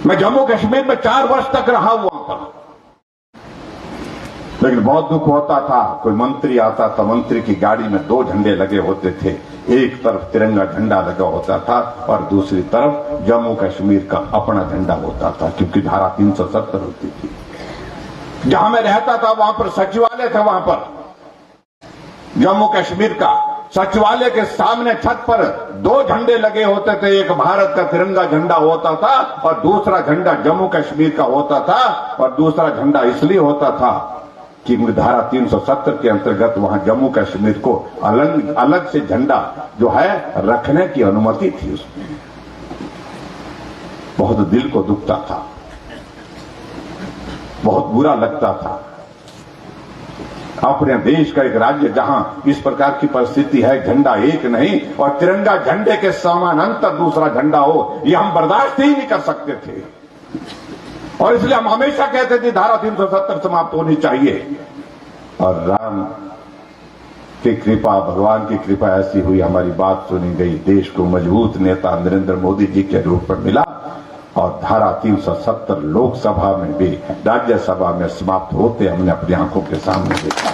मैं जम्मू कश्मीर में 4 वर्ष तक रहा हूं वहां पर, लेकिन बहुत दुख होता था। कोई मंत्री आता था, मंत्री की गाड़ी में 2 झंडे लगे होते थे। एक तरफ तिरंगा झंडा लगा होता था और दूसरी तरफ जम्मू कश्मीर का अपना झंडा होता था, क्योंकि धारा 370 होती थी। जहां मैं रहता था वहां पर सचिवालय था, वहां पर जम्मू कश्मीर का सचिवालय के सामने छत पर 2 झंडे लगे होते थे। एक भारत का तिरंगा झंडा होता था और दूसरा झंडा जम्मू कश्मीर का होता था। और दूसरा झंडा इसलिए होता था कि धारा 370 के अंतर्गत वहां जम्मू कश्मीर को अलग से झंडा जो है रखने की अनुमति थी। उसमें बहुत दिल को दुखता था, बहुत बुरा लगता था। अपने देश का एक राज्य जहां इस प्रकार की परिस्थिति है, झंडा एक नहीं और तिरंगा झंडे के समानांतर दूसरा झंडा हो, यह हम बर्दाश्त ही नहीं कर सकते थे। और इसलिए हम हमेशा कहते थे धारा 370 समाप्त होनी चाहिए। और राम की कृपा, भगवान की कृपा ऐसी हुई, हमारी बात सुनी गई, देश को मजबूत नेता नरेंद्र मोदी जी के रूप में मिला और धारा 370 लोकसभा में भी, राज्यसभा में समाप्त होते हमने अपनी आंखों के सामने देखा।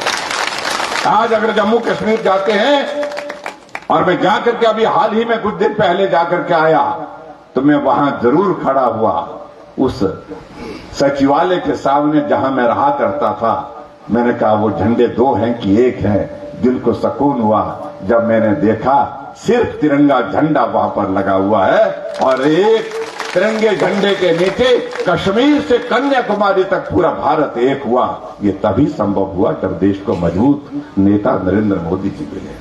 आज अगर जम्मू कश्मीर जाते हैं, और मैं जाकर के अभी हाल ही में कुछ दिन पहले जाकर के आया, तो मैं वहां जरूर खड़ा हुआ उस सचिवालय के सामने जहां मैं रहा करता था। मैंने कहा वो झंडे 2 हैं कि 1 है। दिल को सुकून हुआ जब मैंने देखा सिर्फ तिरंगा झंडा वहां पर लगा हुआ है और एक तिरंगे झंडे के नीचे कश्मीर से कन्याकुमारी तक पूरा भारत एक हुआ। ये तभी संभव हुआ जब देश को मजबूत नेता नरेंद्र मोदी जी मिले।